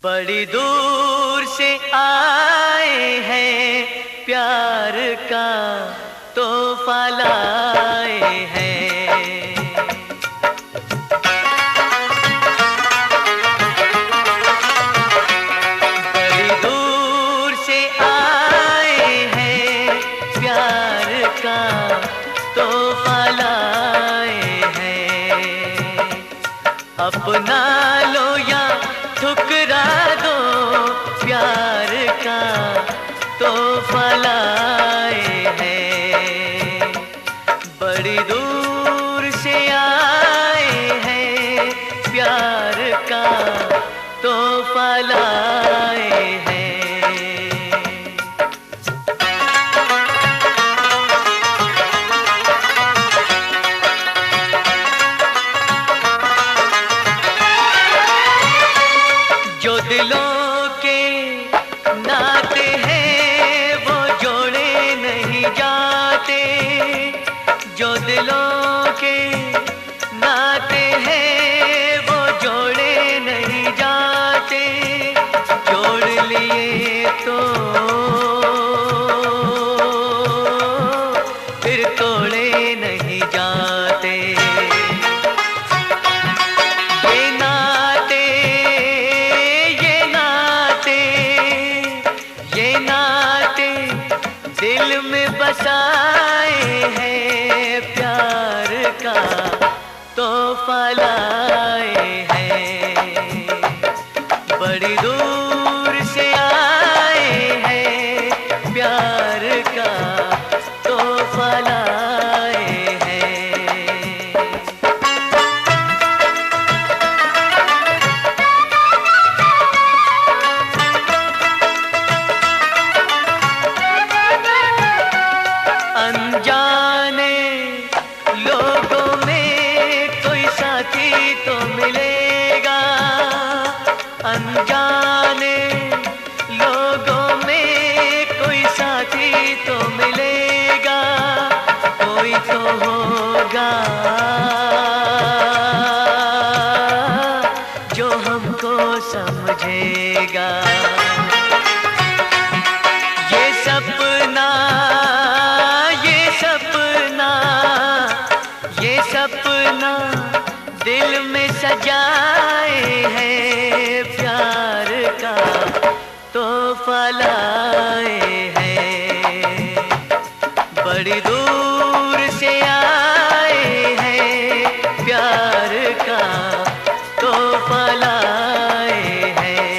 बड़ी दूर से आए हैं, प्यार का तोहफा लाए हैं। बड़ी दूर से आए हैं, प्यार का तोहफा लाए हैं। अपना लो या ठुकरा दो, प्यार का तोहफा लाए हैं। बड़ी दूर से आए हैं, प्यार का तोहफा लाए हैं। जो दिलों के नाते हैं वो जोड़े नहीं जाते। जो दिलों के नाते हैं वो जोड़े नहीं जाते। जोड़ लिए तो फिर तोड़े नहीं जाते। दिल में बसाए हैं, प्यार का तोहफा लाए हैं। बड़ी दूर से आए हैं, प्यार का तोहफा लाए हैं। अनजाने लोगों में कोई साथी तो मिलेगा। अनजाने लोगों में कोई साथी तो मिलेगा। कोई तो होगा जो हमको समझेगा। ये सपना दिल में सजाए हैं, प्यार का तोहफा लाए हैं। बड़ी दूर से आए हैं, प्यार का तोहफा लाए हैं।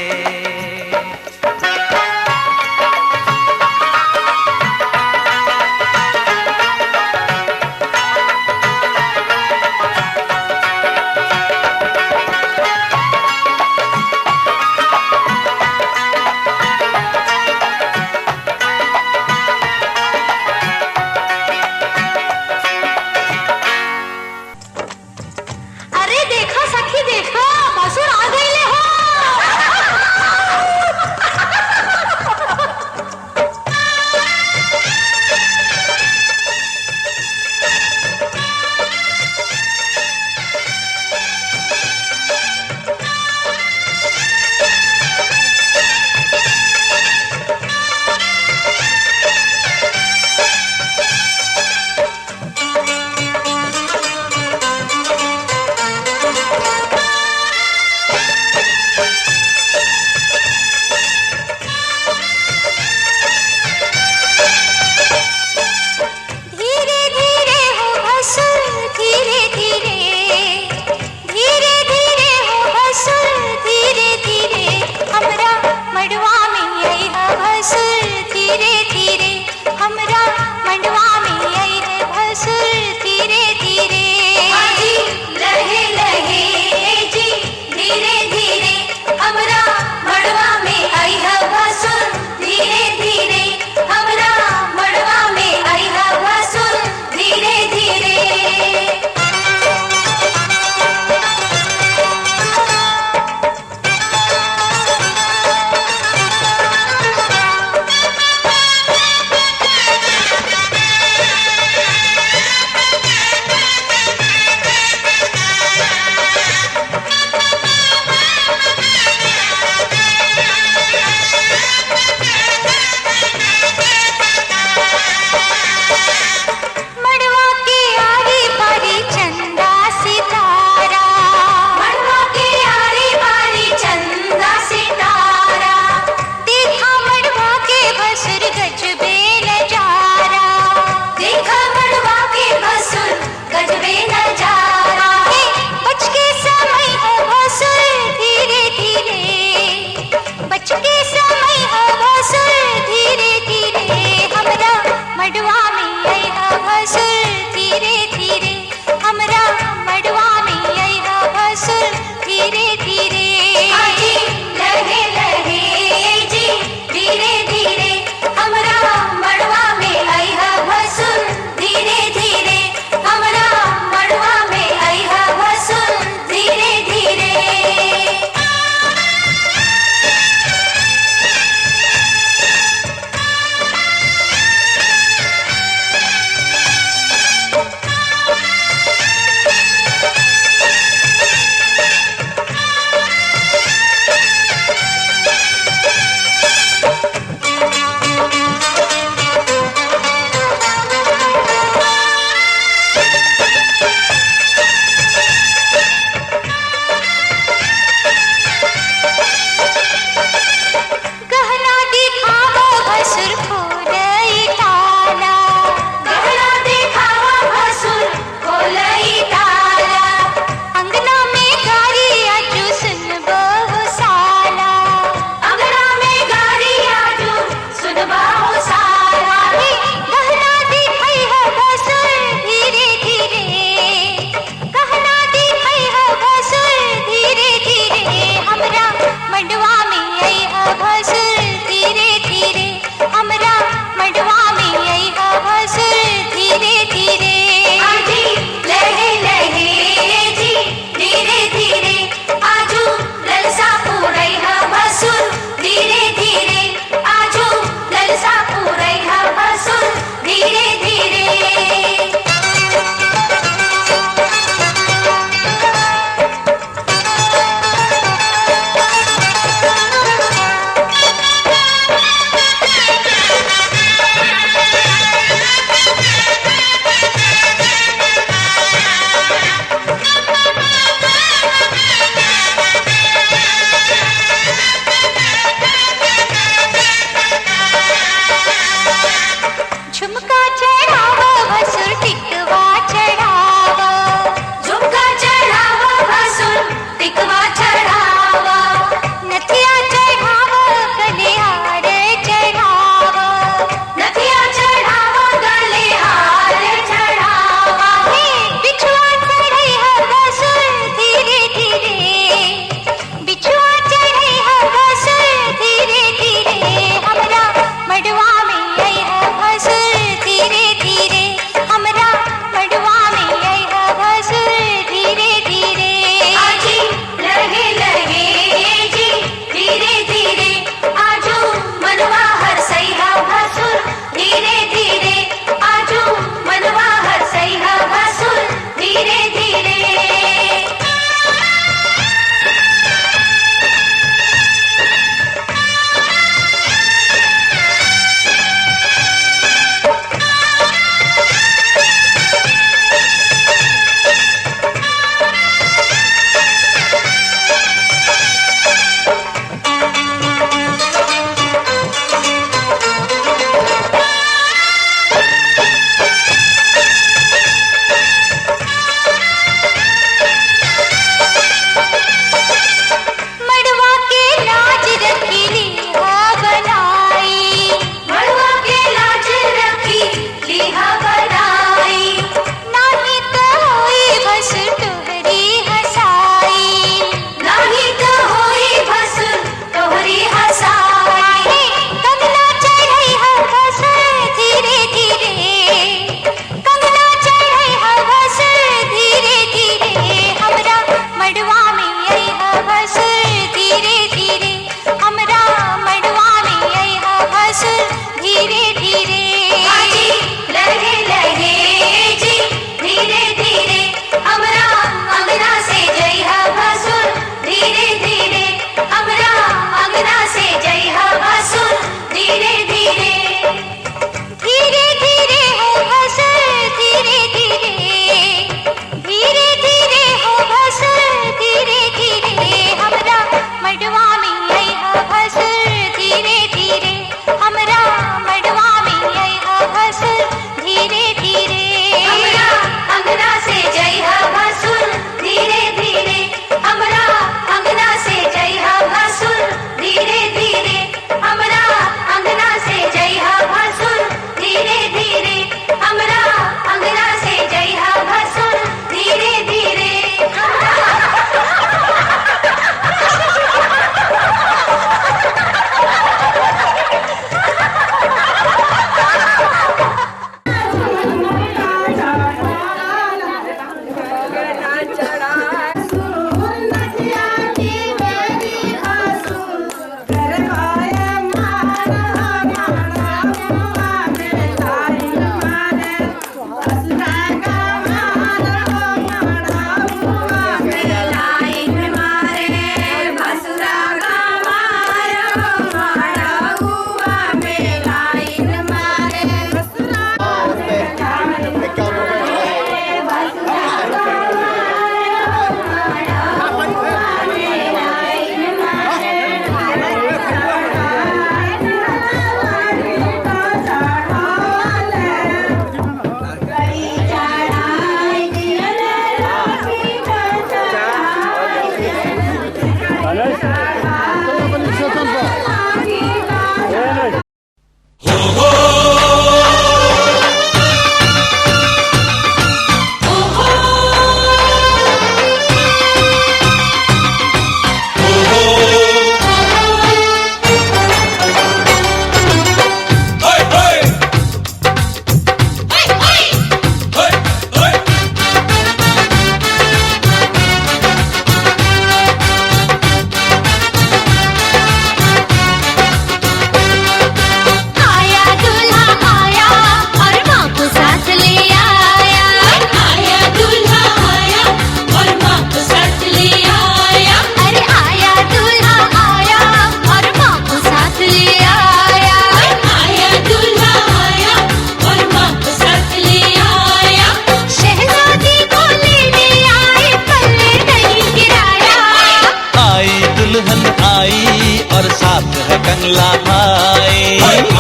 कंगला भाई।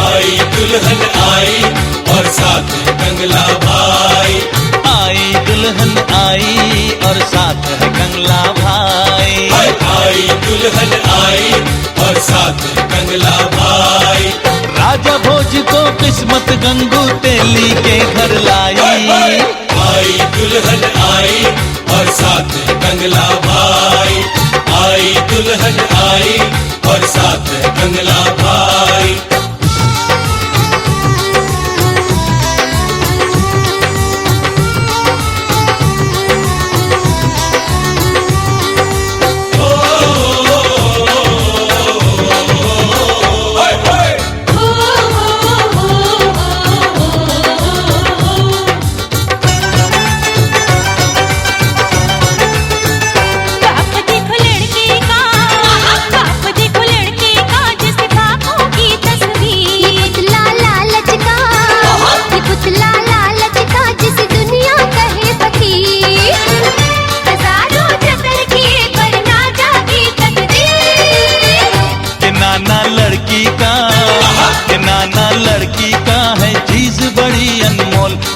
आई दुल्हन आई और साथ है कंगला भाई। आई दुल्हन आई और साथ है कंगला भाई। आई दुल्हन आई और साथ है कंगला भाई। राजा भोज को किस्मत गंगू तेली के घर लाई। आई दुल्हन आई और साथ है कंगला भाई। आई दुल्हन आई और साथ है कंगला भाई।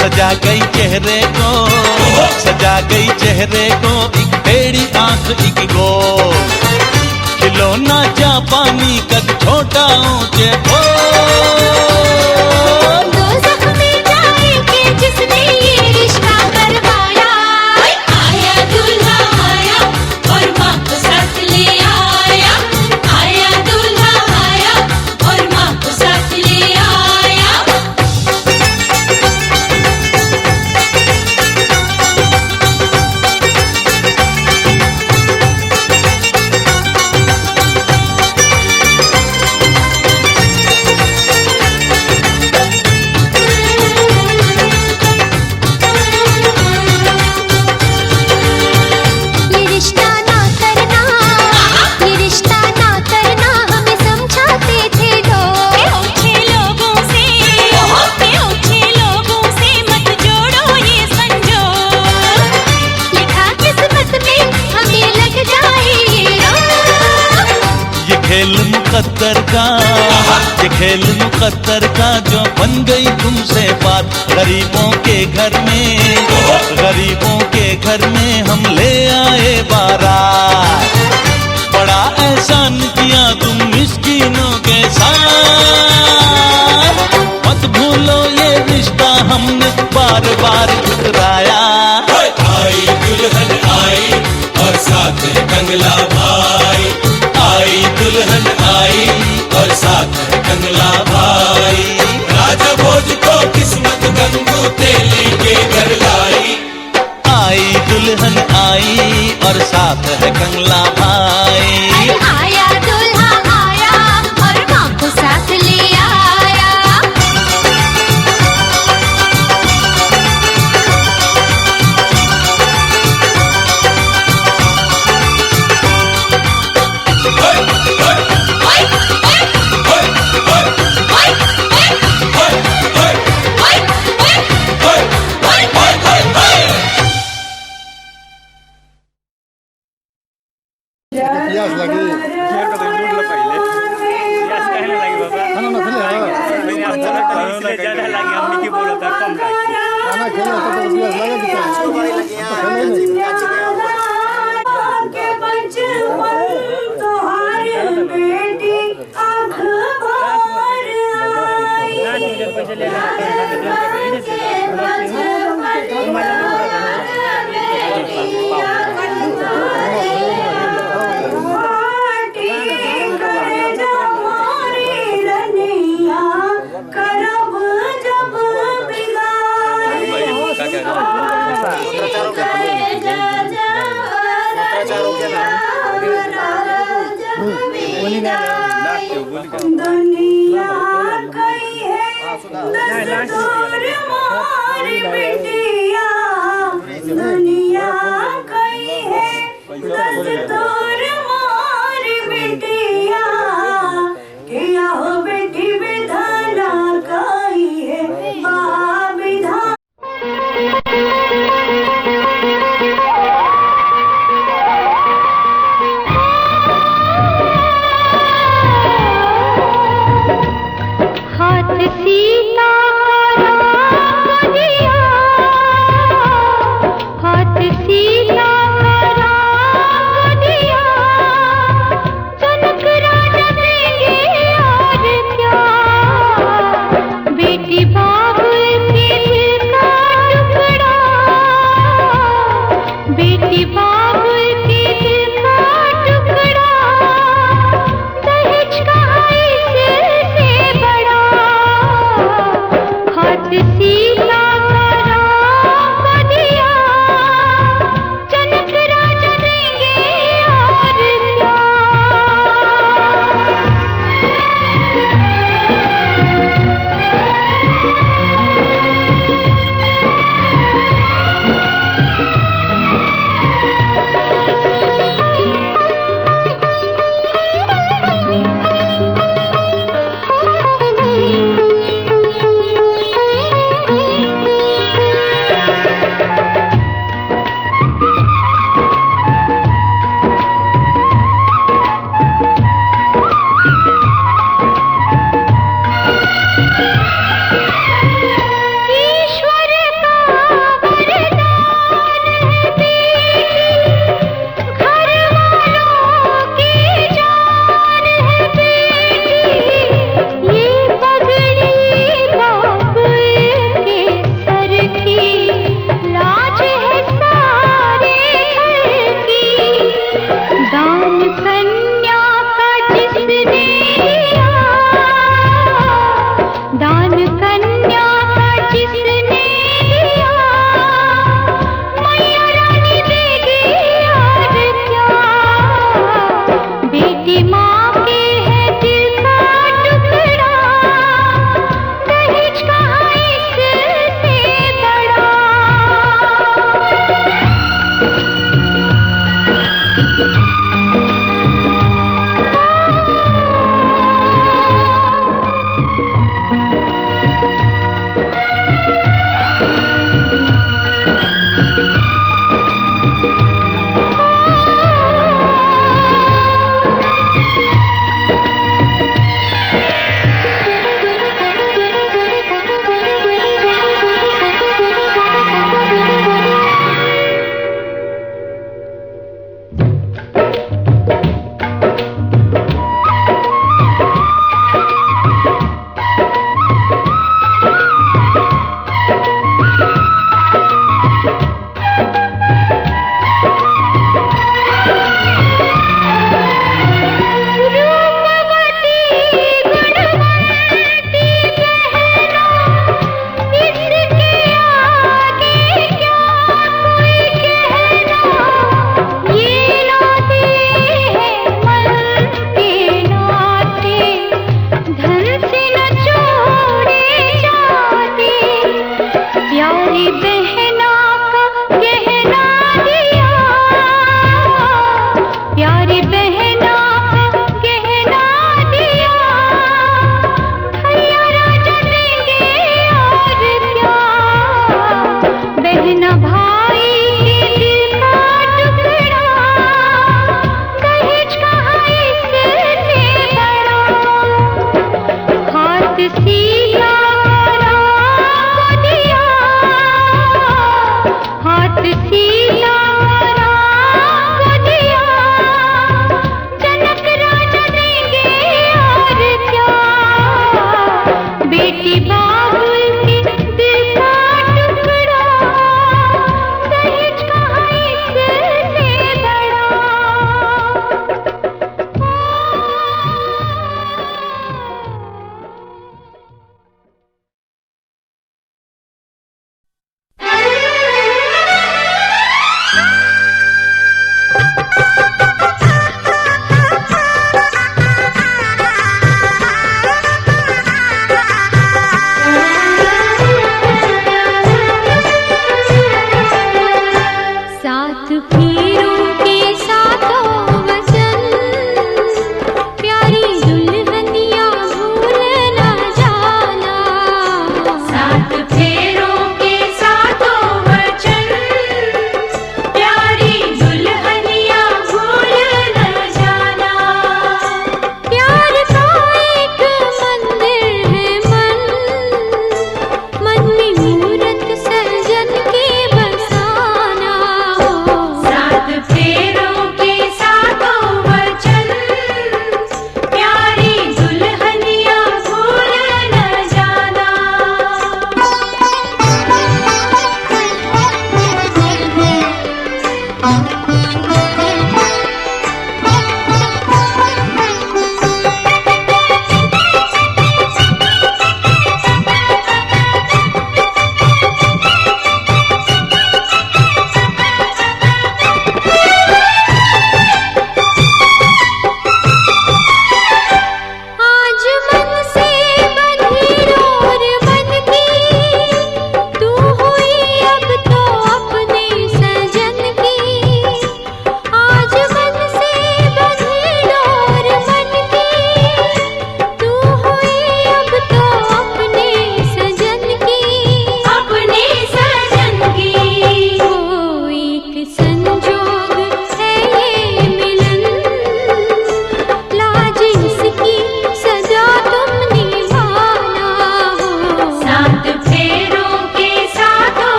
सजा गई चेहरे को, सजा गई चेहरे को एक टेढ़ी आंख एक गोल। खिलौना जापानी कद छोटा ऊंचे बोल। दो जख्मी जाएंगे जिसने ये रिश्ता करवाया। आया दूल्हा आया और माँ को साथ ले आया। आया दूल्हा आया और माँ को साथ ले आया। ये खेल मुकद्दर का जो बन गई तुमसे बात। गरीबों के घर में, गरीबों के घर में हम ले आए बारात। बड़ा एहसान किया तुम मिस्कीनों के साथ। मत भूलो ये रिश्ता हमने बार बार ठुकराया। आई दुल्हन आई और साथ है कंगला भाई। आई दुल्हन आई और साथ है कंगला भाई। राजा भोज को किस्मत गंगू तेली के घर लाई। आई दुल्हन आई और साथ है कंगला भाई। आया दूल्हा आया और माँ को साथ ले आया। प्यास लगी प्यास कहने लगी बाबा खाना ना खेले ज्यादा लगी हमने की बोला था कम लगी खाना खेले तो प्यास लगे दुनिया गई है दस्तूर मारी बेटिया। दुनिया गई है दस्तूर मारी बेटिया। क्या हो बेटी विधाना गई है विधान।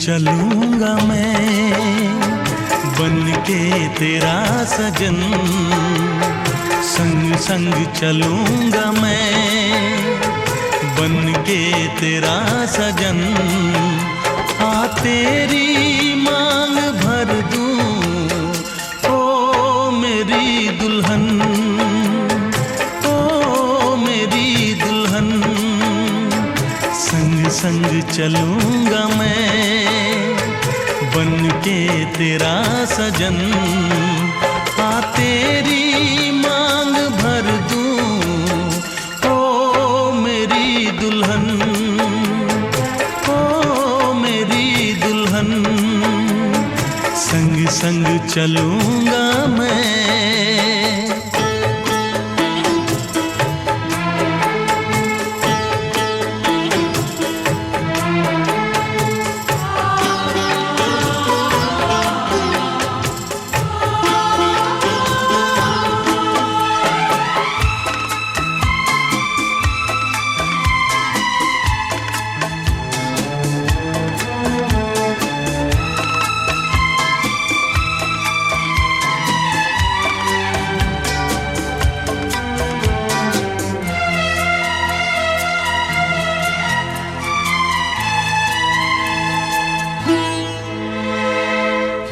चलूंगा मैं बन के तेरा सजन, संग संग चलूंगा मैं बन के तेरा सजन। आ तेरी मांग भर दूं ओ मेरी दुल्हन, ओ मेरी दुल्हन। संग संग चलूंगा मैं बन के तेरा सजन। आ तेरी मांग भर दूं ओ मेरी दुल्हन, ओ मेरी दुल्हन। संग संग चलूंगा मैं।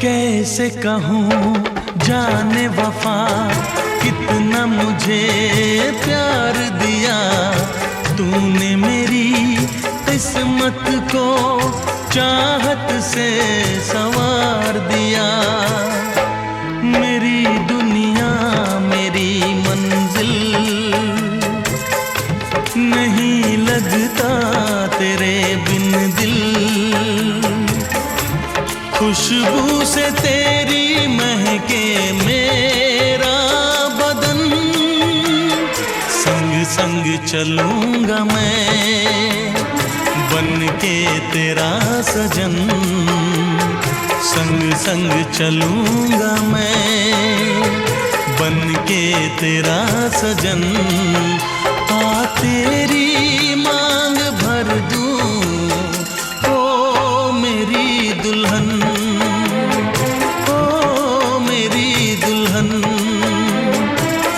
कैसे कहूँ जाने वफा कितना मुझे प्यार दिया तूने, मेरी किस्मत को चाहत से संवार दिया। मेरी दुनिया मेरी मंजिल नहीं लगता तेरे बिन दिल। खुशबू से तेरी महके मेरा बदन, संग संग चलूंगा मैं बन के तेरा सजन। संग संग चलूंगा मैं बन के तेरा सजन। आ तेरी मांग भर दूं ओ मेरी दुल्हन, ओ मेरी दुल्हन।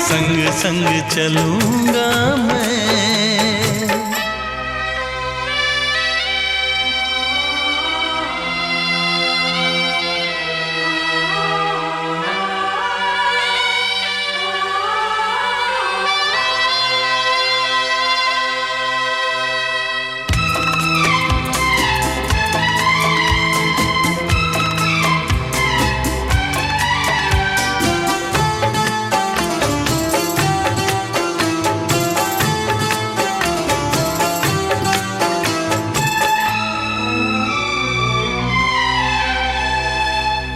संग संग चलूंगा मैं।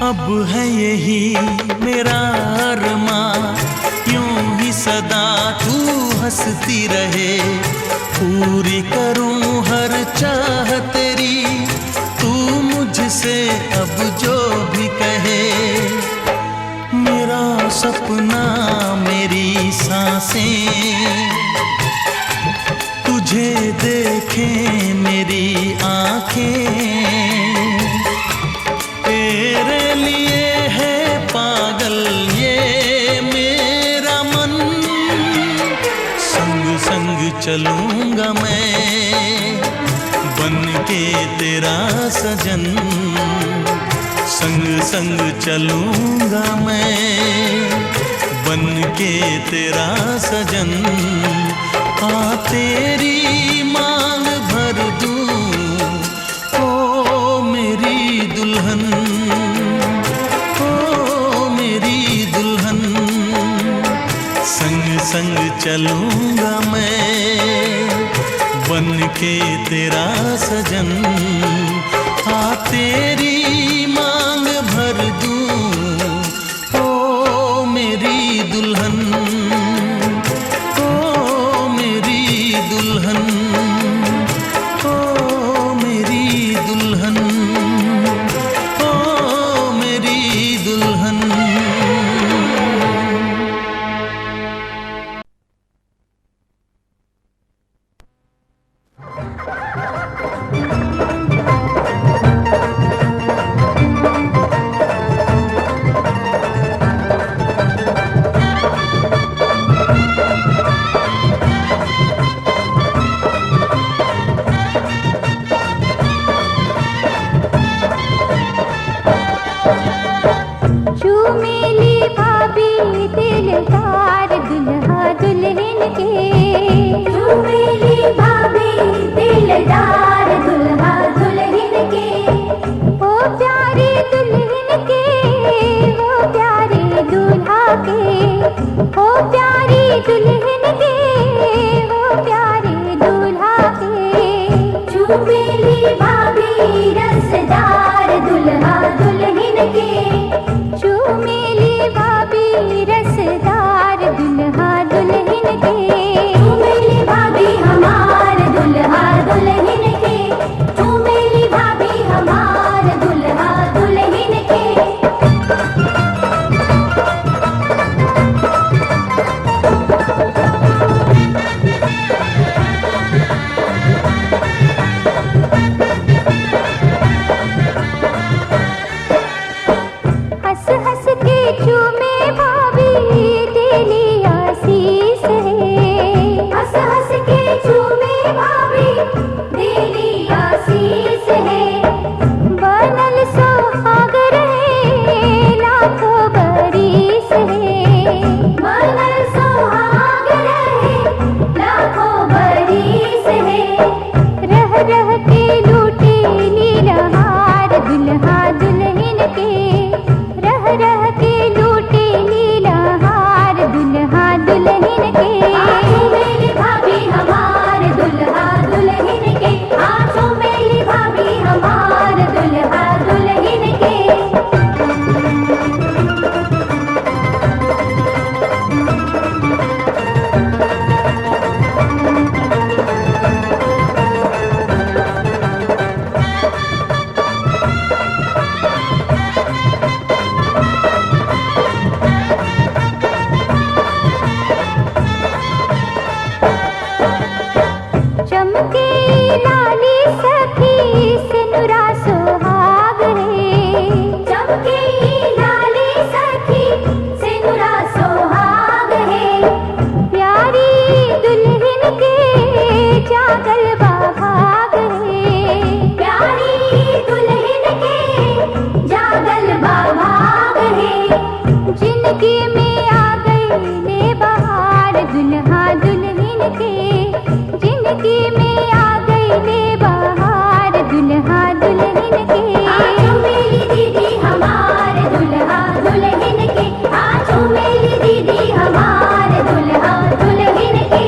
अब है यही मेरा अरमां, यूं ही सदा तू हंसती रहे। पूरी करूं हर चाह तेरी, तू मुझसे अब जो भी कहे। मेरा सपना मेरी सांसें तुझे देखें मेरी आंखें। तेरे लिए है पागल ये मेरा मन, संग संग चलूंगा मैं बन के तेरा सजन। संग संग चलूंगा मैं बन के तेरा सजन। आ तेरी मांग भर दूं ओ मेरी दुल्हन, ओ मेरी दुल्हन। संग संग चलूंगा मैं बन के तेरा सजन। आ तेरी मांग भर दूं ओ मेरी दुल्हन, ओ मेरी दुल्हन, ओ मेरी दुल्हन, ओ मेरी दुल्हन। झूमेली भाभी दिलदार दुल्हा दुल्हन के, झूमेली भाभी दिलदार दुल्हा दुल्हन के, ओ प्यारे दुल्हन के, ओ प्यारे दूल्हा के, ओ प्यारी दुल्हन के, ओ प्यारे दूल्हा के, झूमेली भाभी रसदार दुल्हा दुल्हन के, झूमेली भाभी रसदार दुल्हा दुल्हन के, झूमेली भाभी हमार दुल्हा दुल्हन के, झूमेली भाभी हमार दुल्हा दुल्हन के। हंस हंस के झूमे भाभी तेरी आशीष है, हंस हंस के झूमे भाभी तेरी आशीष है, बनल सुहाग रहे लाखों बरिस है, बनल सुहाग रहे लाखों बरिस है, रह रह के लूटे लीलहार दुल्हा दुल्हन के, रह रह के लूटे लीलहार दुल्हा दुल्हन के, झूमेली भाभी हमार दुल्हा दुल्हन के, झूमेली भाभी हमार दुल्हा दुल्हन के। चमके लाली सखी सिनुरा सुहाग है, चमके लाली सखी सिनुरा सुहाग है, प्यारी दुल्हन के जागल भाग है, प्यारी दुल्हन के जागल भाग है, जिंदगी में आ गई ने बहार दुल्हा दुल्हन के, जिंदगी में आ गई ने बहार दुल्हा दुल्हन के, झूमेली दीदी हमार दुल्हा दुल्हन के, झूमेली दीदी हमार दुल्हा दुल्हन के।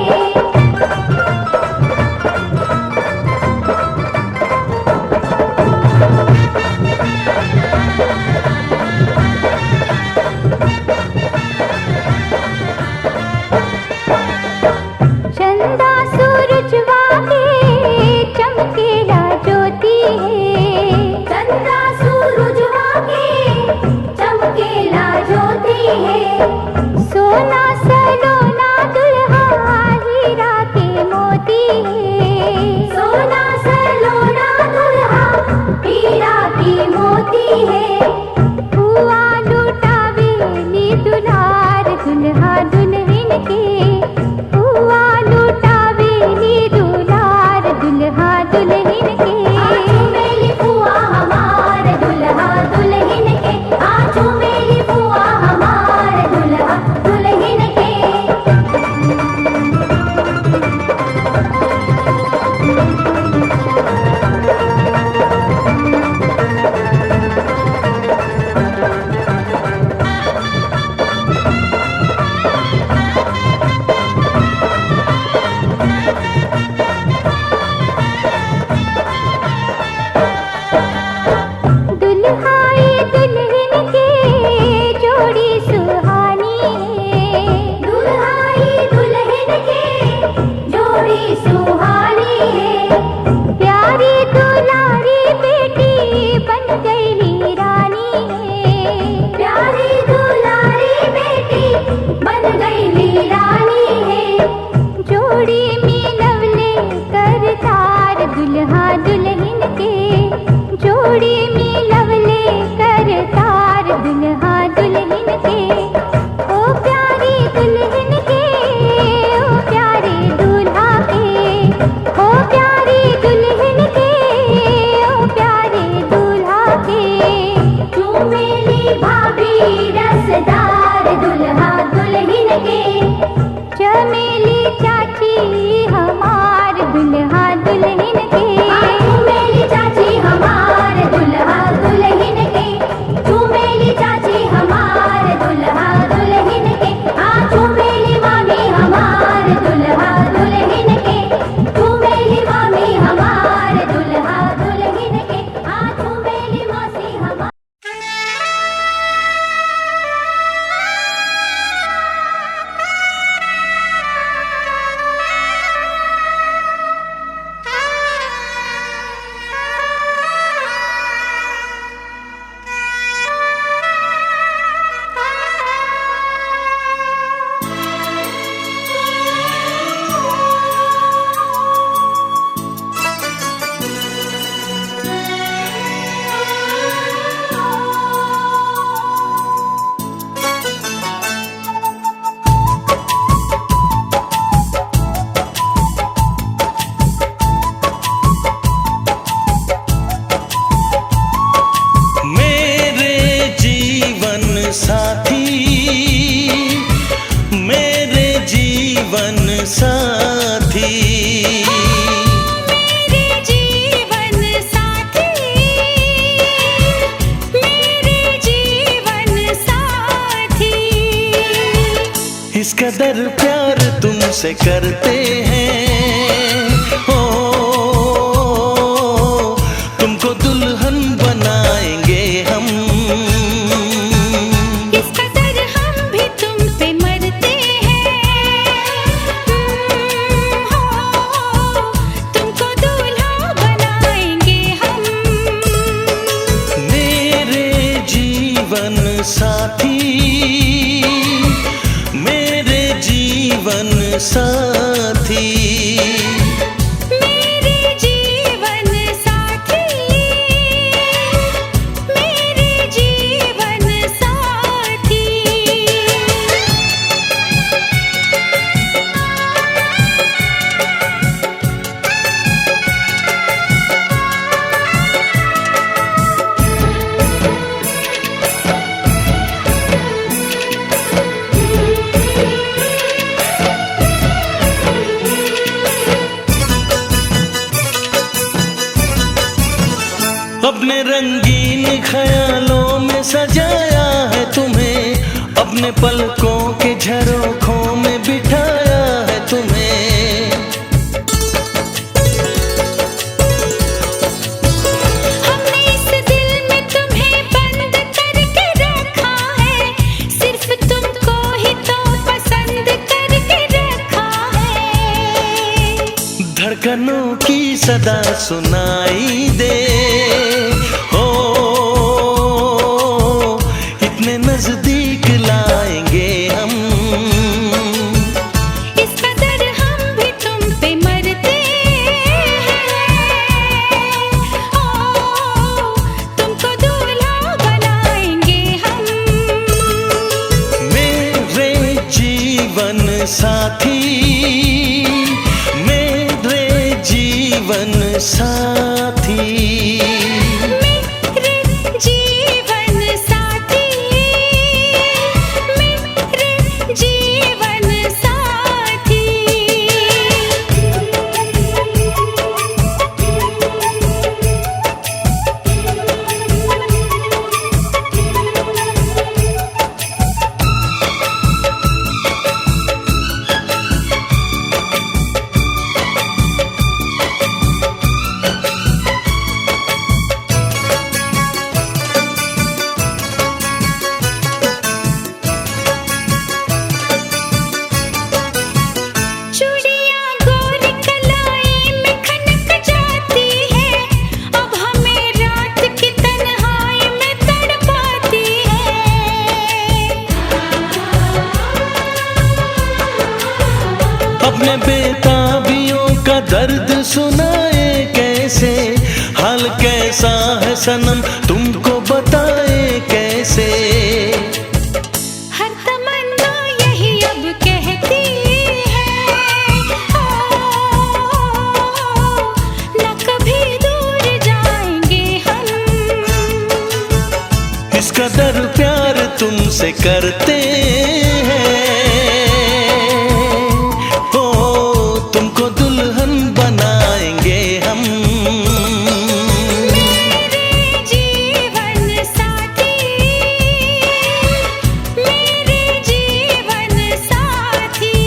साथी, मेरे जीवन साथी, मेरे जीवन साथी। इस कदर प्यार तुमसे करते हैं, हो तुमको दुल्हन बनाएंगे हम। इस कदर हम भी तुम पे मरते हैं, हो तुमको दूल्हा बनाएंगे हम। मेरे जीवन साथी, मेरे जीवन साथी, मेरे जीवन साथी, मेरे जीवन साथी। अपने रंगीन ख्यालों में सजाया है तुम्हें, अपने पलकों के झरोखों में बिठाया है तुम्हें। हमने इस दिल में तुम्हें बंद करके रखा है, सिर्फ तुमको ही तो पसंद करके रखा है। धड़कनों की सदा सुनाई दे, हो इतने नजदीक लाएंगे हम। इस कदर हम भी तुम पे मरते हैं, ओ तुमको दूल्हा बनाएंगे हम। मेरे जीवन साथी, मेरे जीवन साथी, मेरे जीवन साथी, मेरे जीवन साथी। चूड़ियां गोरी कलाई में खनक जाती है, अब हमें रात की तन्हाई में तड़पाती है। अपने बेताबियों का दर्द सुनाए कैसे, हाल कैसा है सनम तुमको बताए कैसे। हर तमन्ना यही अब कहती है, ओ न कभी दूर जाएंगे हम। इस कदर प्यार तुमसे करते हैं, हो तुमको दुल्हन बनाएंगे हम। मेरे जीवन साथी, मेरे जीवन साथी,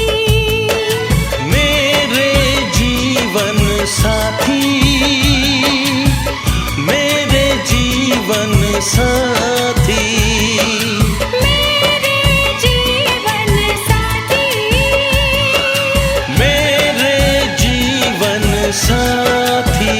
मेरे जीवन साथी, मेरे जीवन साथी, मेरे जीवन साथी, मेरे जीवन साथी।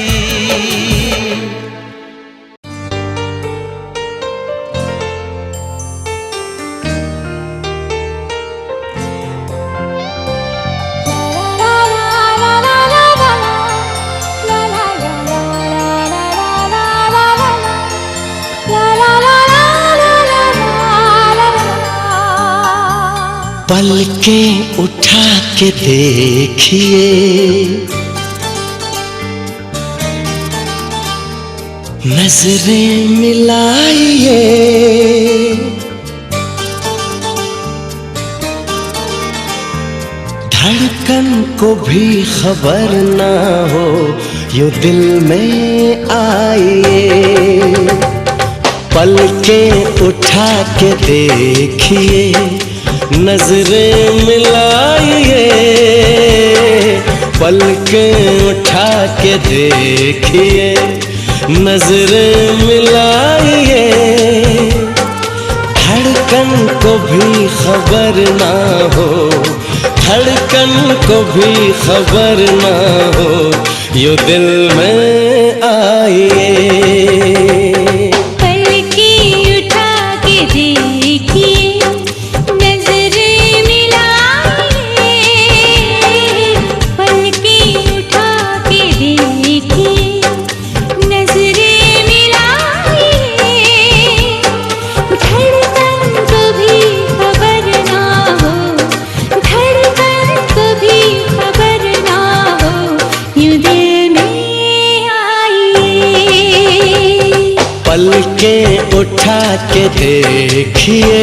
पलकें उठा के देखिए, नजरें मिलाइए, धड़कन को भी खबर ना हो यूं दिल में आइए, पलकें उठा के देखिए, नजरें मिलाइए, पलकें उठा के देखिए, नजरें मिलाइए, धड़कन को भी खबर ना हो, धड़कन को भी खबर ना हो यूं दिल में आइए। पलकें उठा के देखिए,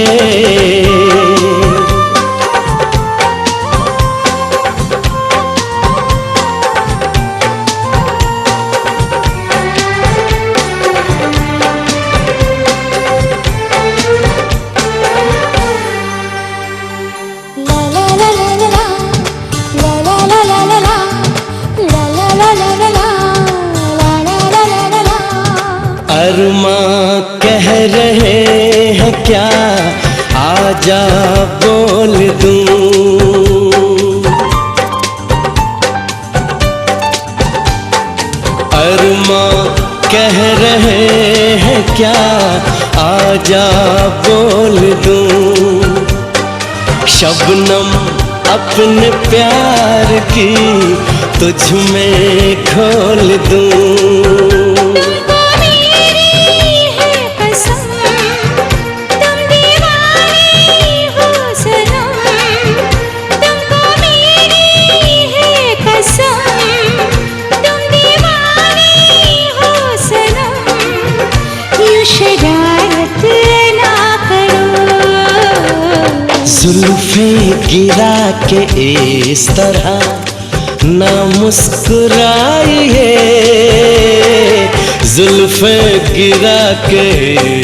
अरमां कह रहे हैं क्या आजा बोल दूं, अरमां कह रहे हैं क्या आजा बोल दूं, शबनम अपने प्यार की तुझ में खोल दूं। जुल्फें गिरा के इस तरह ना मुस्कुराइए, जुल्फें गिरा के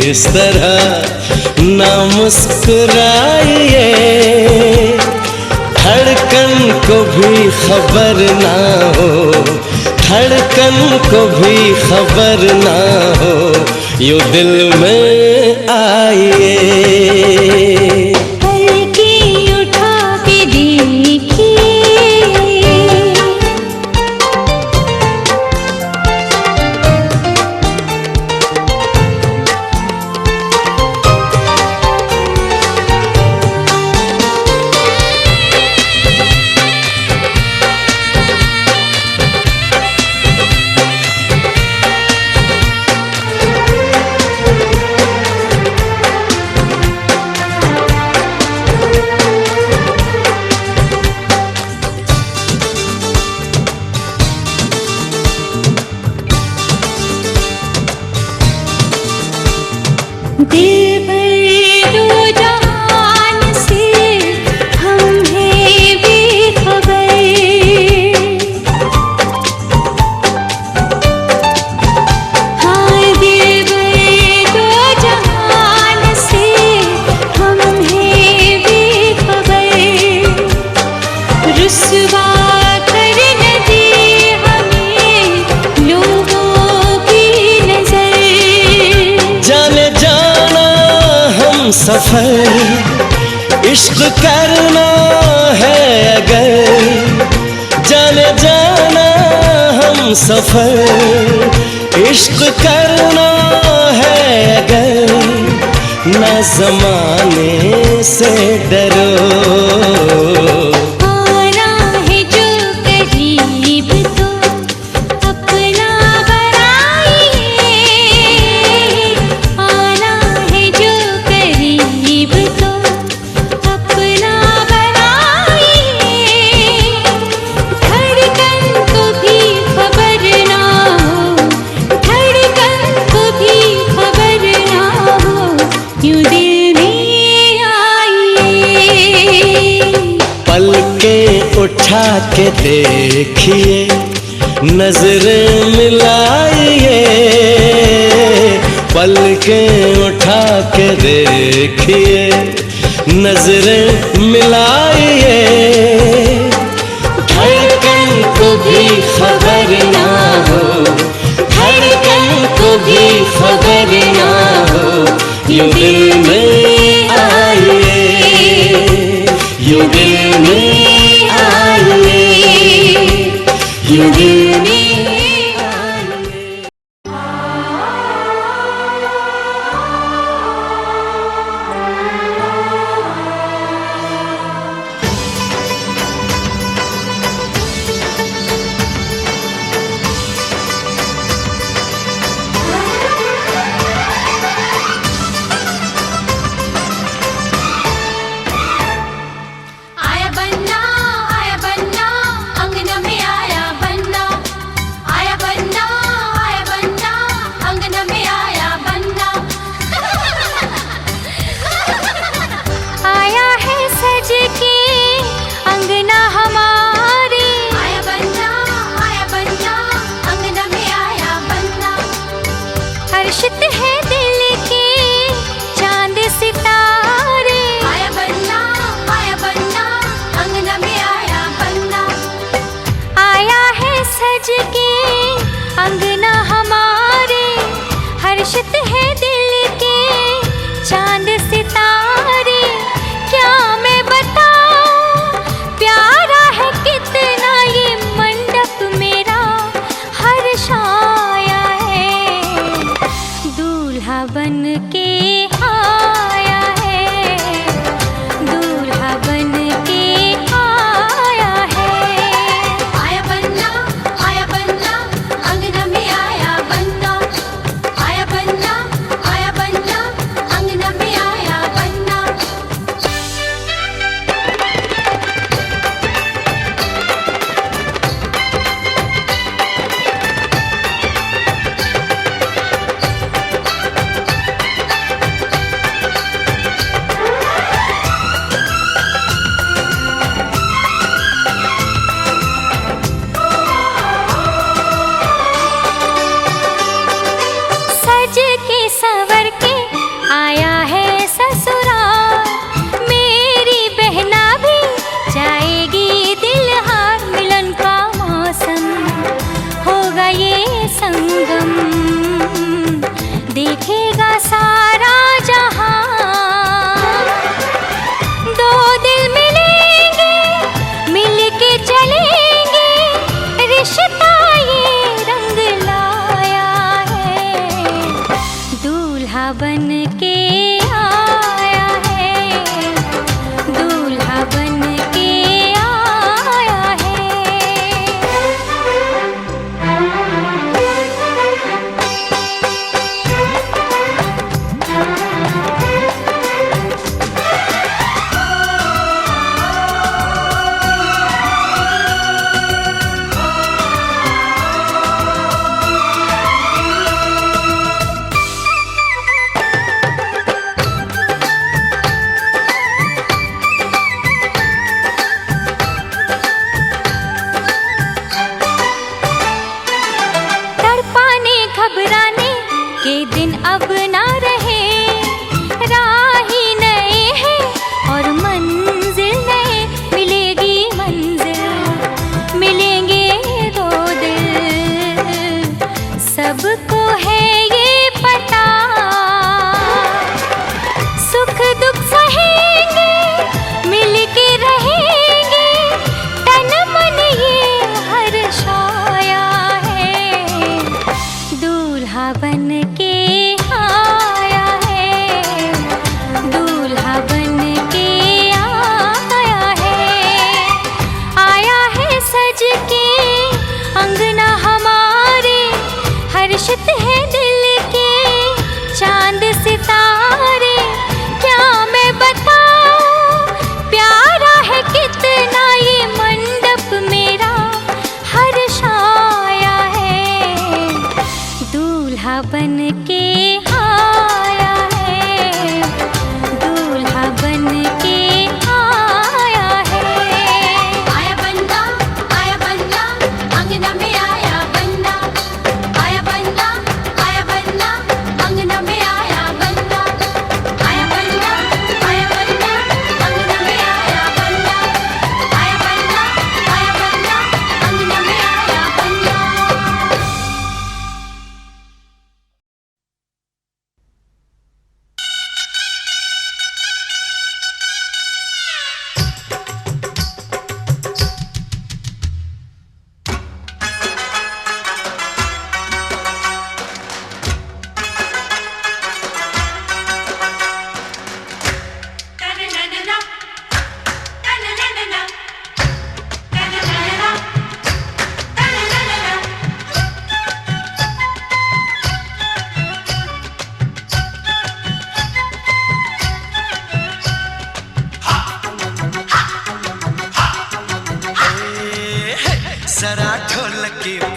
इस तरह ना मुस्कुराइए, धड़कन को भी खबर ना हो, धड़कन को भी खबर ना हो यूं दिल में आइए। दिल भर दो जान से हम हैं बेखबर, हाँ दिल भर दो जान से हम हैं बेखबर, रुस्वा कर न दे हमें लोगों की नजर, जाने जाना हम सफर इश्क करना है अगर, जाने जाना हम सफर इश्क करना है अगर, ना जमाने से डरो, आना है जो करीब तो अपना बनाइए, आना है जो करीब तो अपना बनाइए, धड़कन को भी खबर ना हो, धड़कन को भी खबर ना हो यूं दिल में आइए। पलकें उठा के देखिए, नजरें मिलाइए, पलकें उठा के देखिए, नजरें मिलाइए। धड़कन को भी खबर ना हो, धड़कन को भी खबर ना हो, यूं दिल में आइए, यूं दिल में आइए, यूं दिल में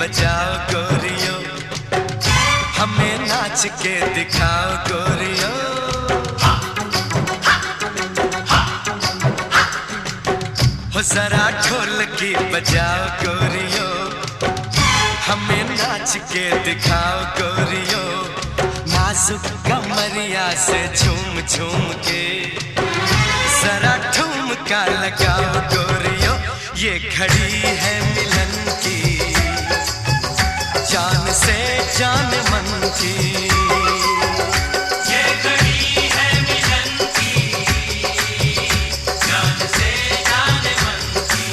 बजाओ गोरियो, हमें नाच के दिखाओ गोरियो। हो जरा ढोलकी बजाओ गोरियो, हमें नाच के दिखाओ गोरियो। नाजुक कमरिया से झूम झूम के जरा ठुमका लगाओ गोरियो। ये घड़ी है मिलन की, जान से जान मन की। ये घड़ी है मिलन की, जान से जान मन की।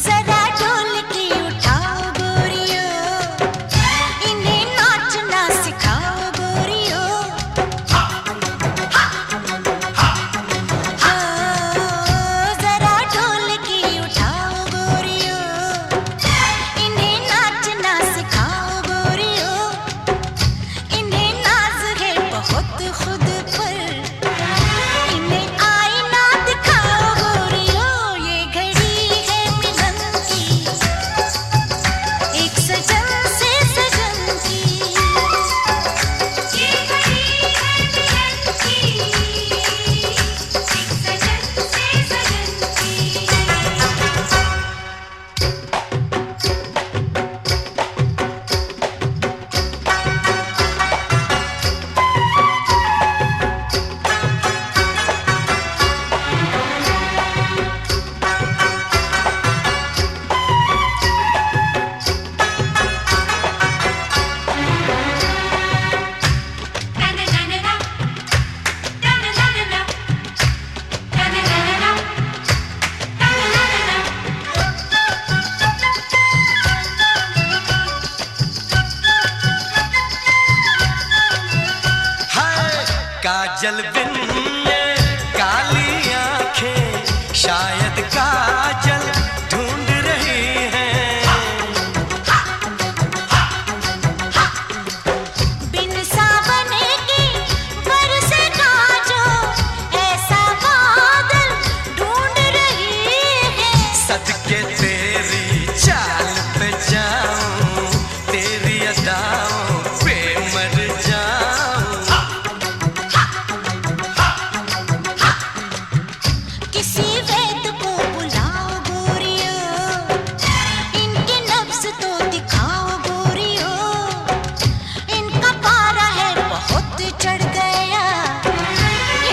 जरा ढोलकी उठाओ गोरियो, इन्हें नाचना सिखाओ गोरियो। जरा ढोलकी उठाओ गोरियो, इन्हें नाचना सिखाओ गोरियो। इन्हें नाज है बहुत खुद पर, इन्हें आईना दिखाओ गोरियो। ये घड़ी है मिलन की, एक सजन से सजन की। ये घड़ी है मिलन की, एक सजन से सजन की। हाय काजल बिन काली आंखें, शायद काजल ढूंढ रही हैं। बिन सावन के बरसे काजो, ऐसा बादल ढूंढ रही है। सदके तेरी चाल पे जाऊं, तेरी अदाओं पे मर जाऊं। किसी वैद को बुलाओ गोरियो, इनके नब्ज तो दिखाओ गोरियो। इनका पारा है बहुत चढ़ गया,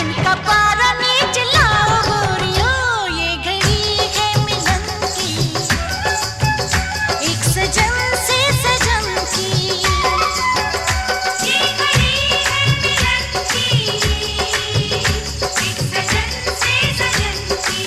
इनका पारा नीचे लाओ गोरियो। ये घड़ी है मिलन की, एक सजन से सजन की। ये घड़ी है मिलन की, एक सजन से सजन की।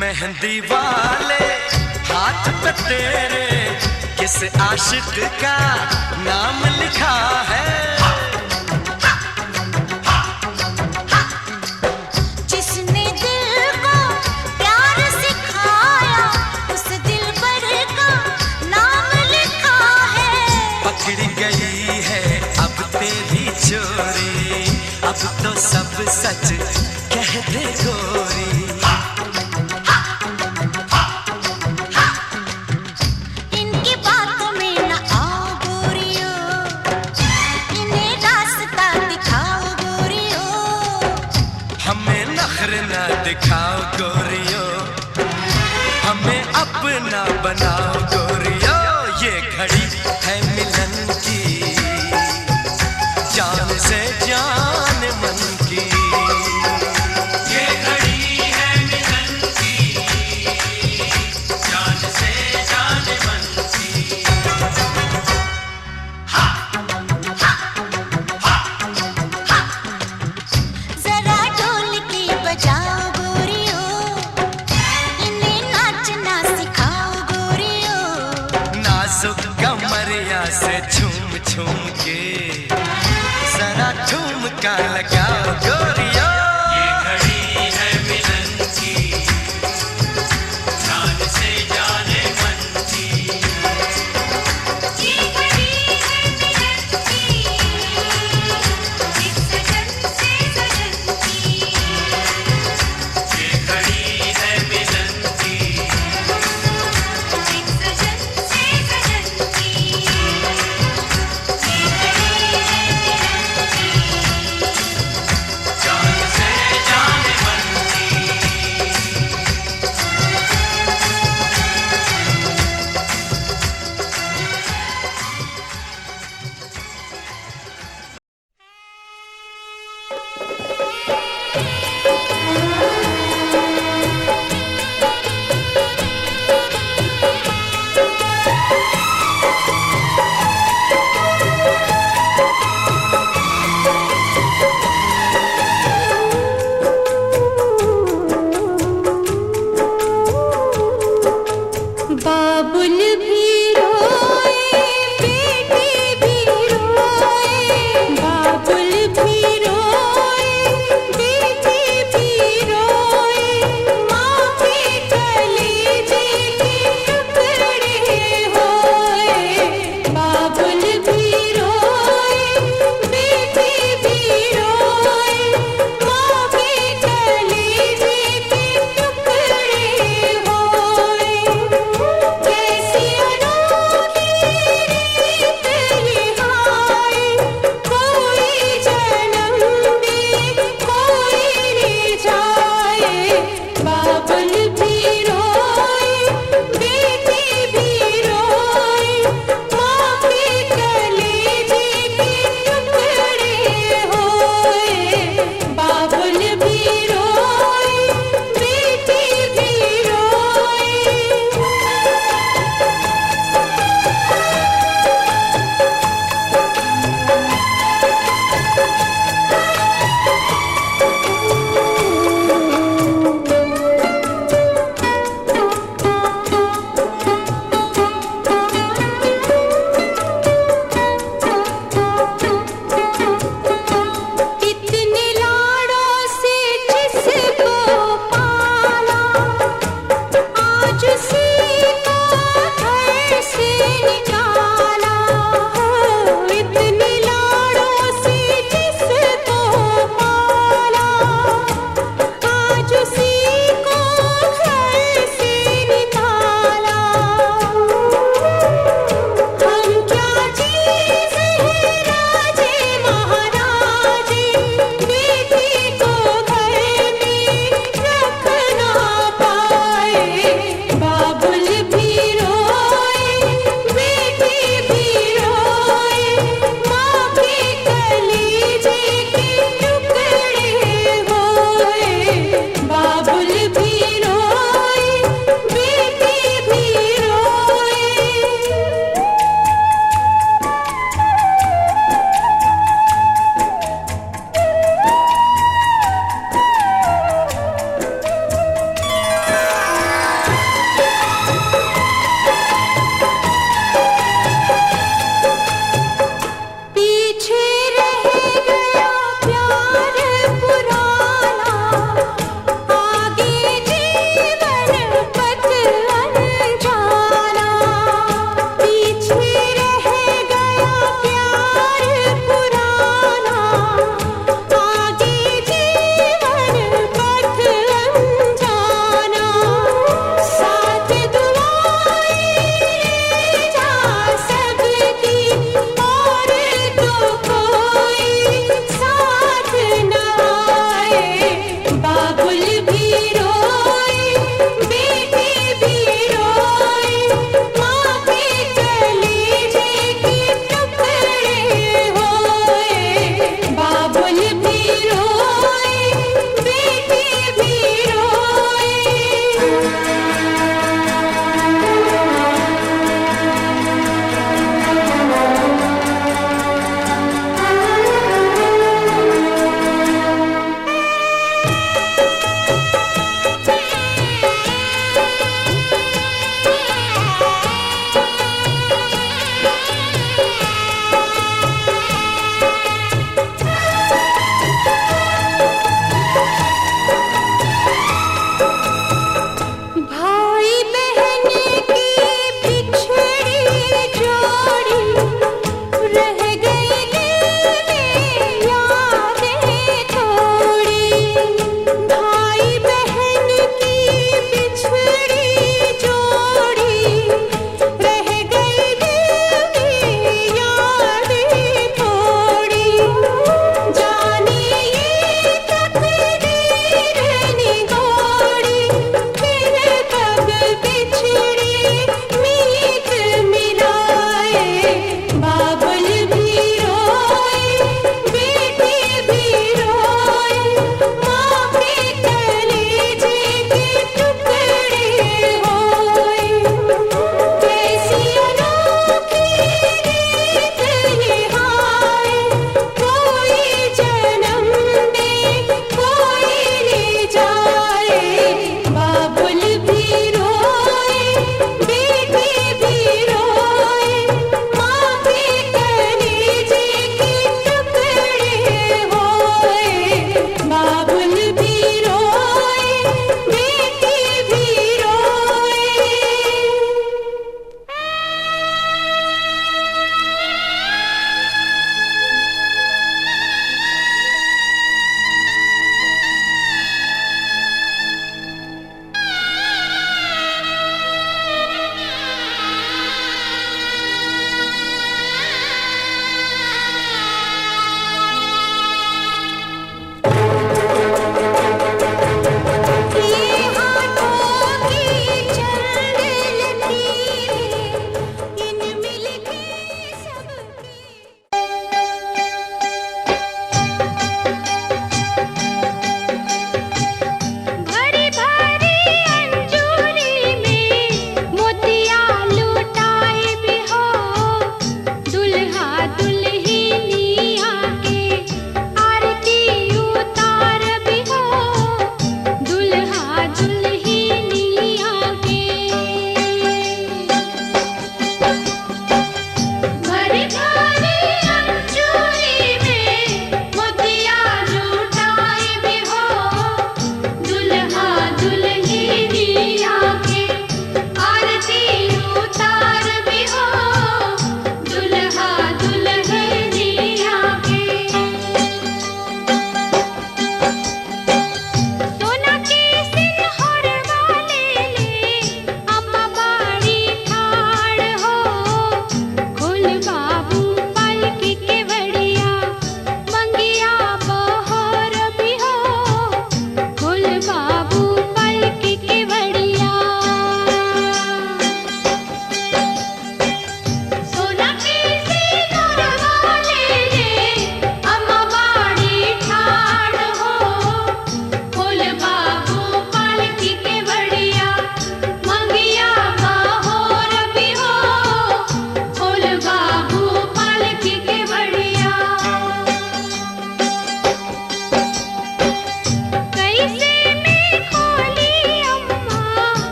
मेहंदी वाले हाथ पे तेरे किस आशिक का नाम लिखा है। जिसने दिल को प्यार सिखाया, उस दिलबर का नाम लिखा है। पकड़ी गई है अब तेरी चोरी, अब तो सब सच कह दे गोरी। इनकी बातों में न आओ गोरियो, इन्हें रास्ता दिखाओ गोरियो। हमें नखरे न दिखाओ गोरियो, हमें अपना बनाओ गोरियो। ये घड़ी है मिलन की, जान से जान मन की। ये घड़ी है मिलन की, जान से जान मन की। जरा ढोलकी गलिया से झूम झूम के जरा ठुमका लगाओ गोरिया। ये घड़ी है मिलन की, जान से जाने मन की। ये घड़ी है मिलन की, एक सजन से सजन की। ये घड़ी है मिलन की, एक सजन से सजन की। ये घड़ी है मिलन की,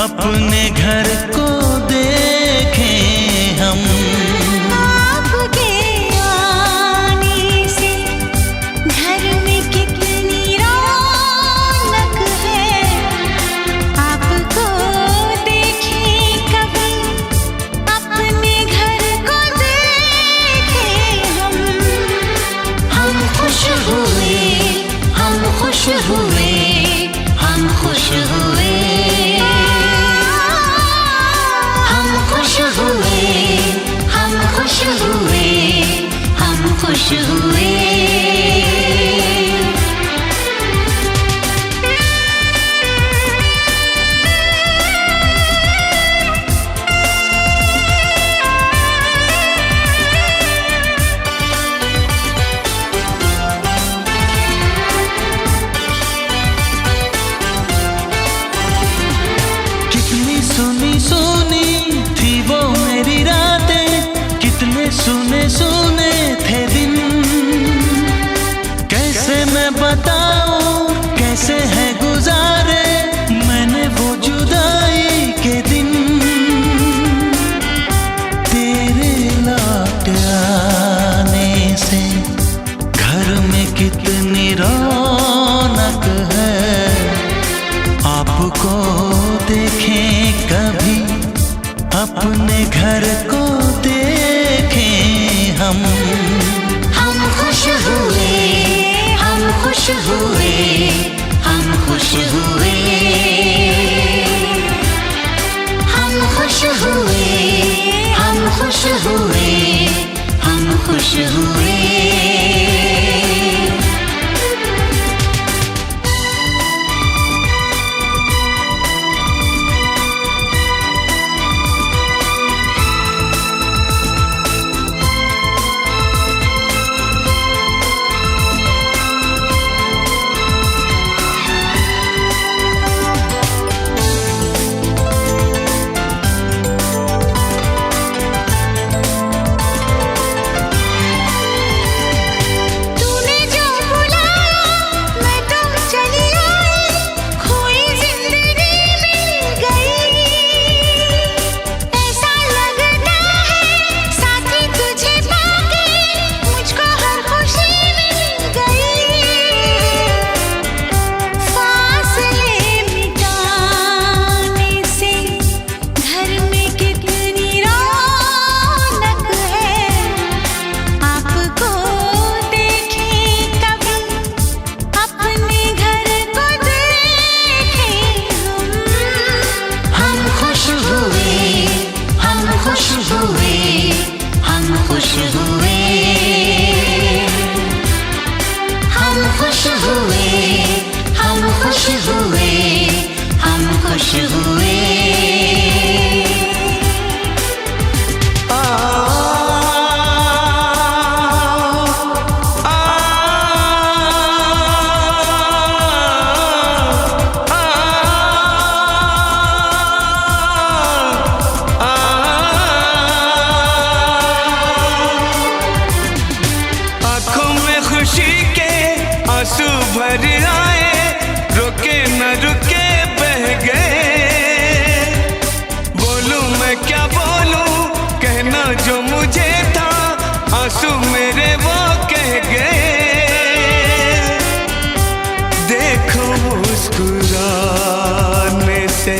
अपने घर को देखें हम। आपके आने से घर में कितनी रौनक है, आपको देखें कभी अपने घर को देखें हम। हम खुश हुए, हम खुश हुए, हम खुश हुए, हम खुश हुए, हम खुश हुए, हम खुश हुए। कितनी सुनी सुनी थी वो मेरी रातें, कितने सुने सुने थे दिन। कैसे मैं बताऊं कैसे है गुजारे मैंने वो जुदाई के दिन। तेरे लौट आने से घर में कितनी रौनक है, आपको देखें कभी अपने घर को देखें हम। हम खुश हुए, हम खुश हुए, हम खुश हुए, हम खुश हुए, हम खुश हुए, हम खुश हुए। तूने जो बुलाया मैं तो चली आई, खोई जिंदगी मिल गई। ऐसा लगता है साथी तुझे पाके मुझको हर खुशी मिल गई। फासले मिटाने से घर में कितनी रौनक है, आपको देखें कभी अपने घर को देखें हम। हम खुश हुए, हम खुश हुए, हम खुश हुए, हम खुश हुए, हम खुश हुए, हम खुश हुए। आंखों में खुशी के आंसू भर आए, रुके न रुके बह गए। बोलूं मैं क्या बोलूं, कहना जो मुझे था आंसू मेरे वो कह गए। देखो मुस्कुराने से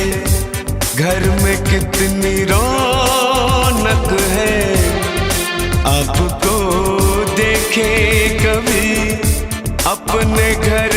घर में कितनी रौनक है, आपको देखे कभी अपने घर